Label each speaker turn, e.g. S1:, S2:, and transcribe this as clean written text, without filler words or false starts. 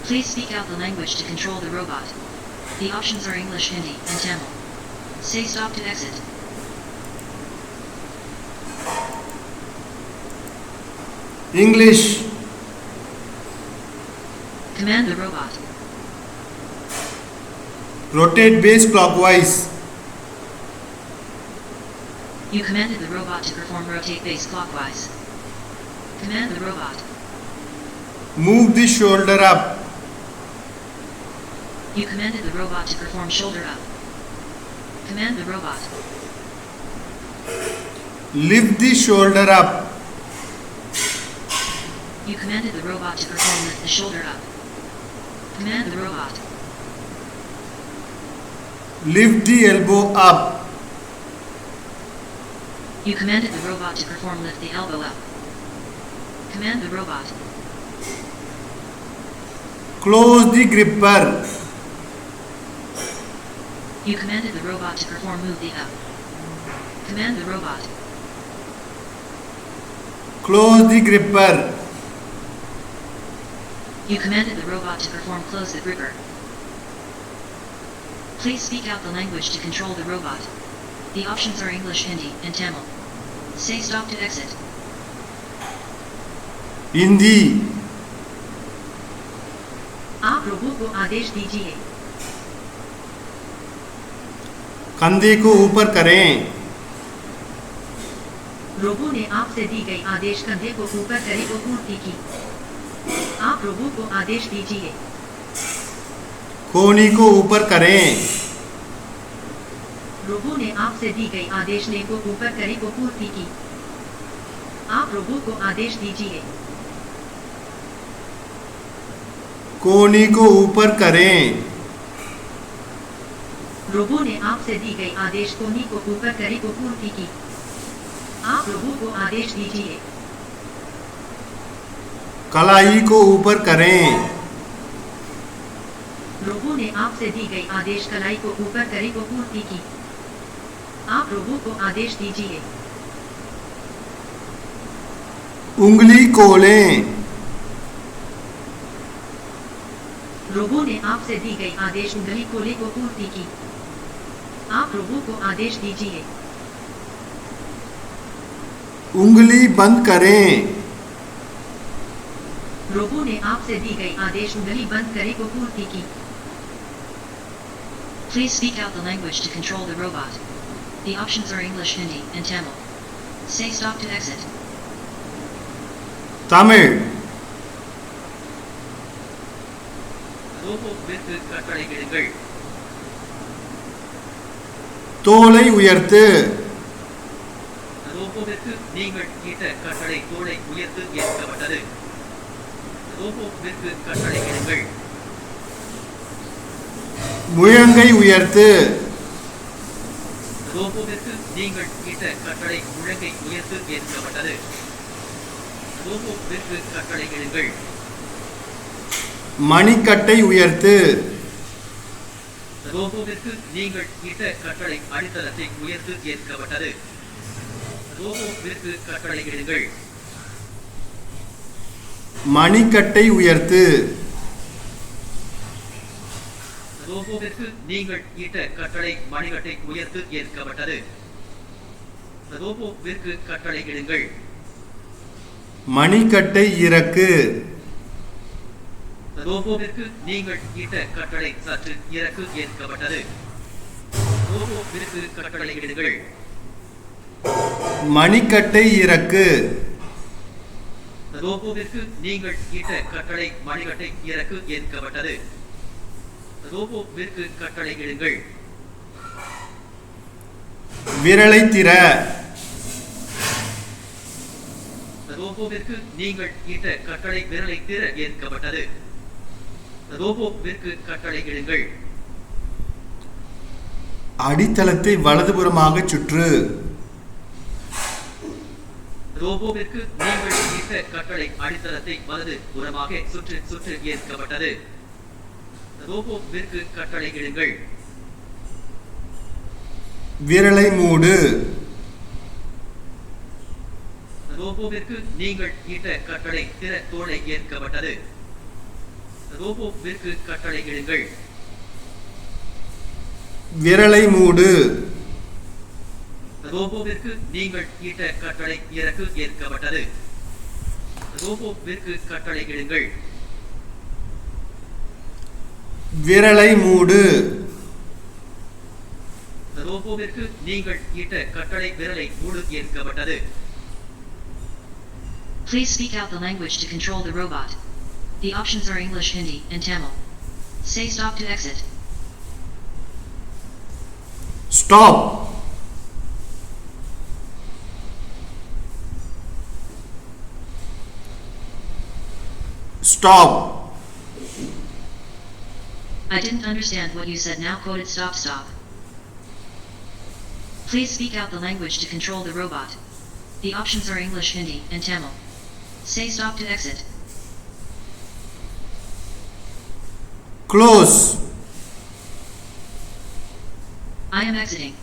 S1: Please speak out the language to control the robot. The options are English, Hindi, and Tamil. Say stop to exit.
S2: English.
S1: Command the robot.
S2: Rotate base clockwise.
S1: You commanded the robot to perform rotate base clockwise. Command the robot.
S2: Move the shoulder up.
S1: You commanded the robot to perform shoulder up. Command the robot.
S2: Lift the shoulder up.
S1: You commanded the robot to perform lift the shoulder up. Command the robot.
S2: Lift the elbow up.
S1: You commanded the robot to perform lift the elbow up. Command the robot.
S2: Close the gripper.
S1: You commanded the robot to perform move the up. Command the robot.
S2: Close the gripper.
S1: You commanded the robot to perform close the gripper. Please speak out the language to control the robot. The options are English, Hindi, and Tamil. Say stop to exit.
S2: Hindi.
S1: आप robo को आदेश दीजिए.
S2: कंधे को ऊपर करें.
S1: Robo ने आपसे दी गई आदेश कंधे को ऊपर करे को पूर्ति की. आप रोबो को आदेश दीजिए.
S2: कोहनी को ऊपर करें.
S1: रोबो ने आपसे दी गई आदेश ने को ऊपर करे को पूर्ति की. आप रोबो को आदेश दीजिए.
S2: कोहनी को ऊपर करें.
S1: रोबो ने आपसे दी गई आदेश कोहनी को ऊपर करे को पूर्ति की. आप रोबो को आदेश दीजिए.
S2: कलाई को ऊपर करें.
S1: रोबो ने आपसे दी गई आदेश कलाई को ऊपर करे को पूर्ति की. आप रोबो को आदेश दीजिए.
S2: उंगली खोलें.
S1: रोबो ने आपसे दी गई आदेश उंगली खोले को पूर्ति की. आप रोबो को आदेश दीजिए.
S2: उंगली बंद करें.
S1: रोबो ने आपसे दी गई आदेश उंगली बंद करे को पूर्ति की. Please speak out the language to control the robot. The options are English, Hindi, and Tamil. Say stop to exit.
S2: Tamil.
S1: ரோபோவிற்கு கட்டளையிடுங்கள்.
S2: தோலை உயர்த்து.
S1: ரோபோவிற்கு நீங்கள் இட்ட கட்டளை தோலை உயர்த்து ஏற்கப்பட்டது. ரோபோவிற்கு கட்டளையிடுங்கள்.
S2: முழங்கை உயர்த்து.
S1: ரோபோவிற்கு நீங்கள் இட்ட கட்டளை முழங்கை உயர்த்து ஏற்கப்பட்டது. ரோபோவிற்கு கட்டளையிடுங்கள்.
S2: மணிக்கட்டை உயர்த்து.
S1: ரோபோவிற்கு நீங்கள் இட்ட கட்டளை அடித்தளத்தை உயர்த்து ஏற்கப்பட்டது. ரோபோவிற்கு கட்டளையிடுங்கள்.
S2: மணிக்கட்டை உயர்த்து.
S1: ரோபோவிற்கு நீங்கள் இட்ட கட்டளை மணிக்கட்டை உயர்த்து ஏற்கப்பட்டது. ரோபோவிற்கு கட்டளையிடுங்கள்.
S2: மணிக்கட்டை இறக்கு.
S1: ரோபோவிற்கு நீங்கள் இட்ட கட்டளை சற்று இறக்கு ஏற்கப்பட்டது. ரோபோவிற்கு கட்டளையிடுங்கள்.
S2: மணிக்கட்டை இறக்கு.
S1: ரோபோவிற்கு நீங்கள் இட்ட கட்டளை மணிக்கட்டை இறக்கு ஏற்கப்பட்டது. ரோபோவிற்கு கட்டளையிடுங்கள்.
S2: விரலை திற.
S1: ரோபோவிற்கு நீங்கள் இட்ட கட்டளை விரலை திற ஏற்கப்பட்டது. ரோபோவிற்கு கட்டளையிடுங்கள்.
S2: அடித்தளத்தை வலதுபுறமாக சுற்று.
S1: ரோபோவிற்கு நீங்கள் இட்ட கட்டளை அடித்தளத்தை வலது புறமாக சுற்று ஏற்கப்பட்டது. ரோபோவிற்கு கட்டளையிடுங்கள்.
S2: விரலை மூடு.
S1: ரோபோவிற்கு நீங்கள் இட்ட கட்டளை திற தோளை ஏற்கப்பட்டது. ரோபோவிற்கு கட்டளையிடுங்கள்.
S2: விரலை மூடு.
S1: ரோபோவிற்கு நீங்கள் இட்ட கட்டளை இறக்கு ஏற்கப்பட்டது. ரோபோவிற்கு கட்டளையிடுங்கள்.
S2: விரலை மூடு.
S1: ரோபோவிற்கு நீங்கள் இட்ட கட்டளை விரலை மூடு ஏற்கப்பட்டது.
S3: Please speak out the language to control the robot. The options are English, Hindi, and Tamil. Say stop to exit.
S2: Stop. Stop.
S3: I didn't understand what you said. Now quote it. Stop. Please speak out the language to control the robot. The options are English, Hindi, and Tamil. Say stop to exit.
S2: Close.
S3: I am exiting.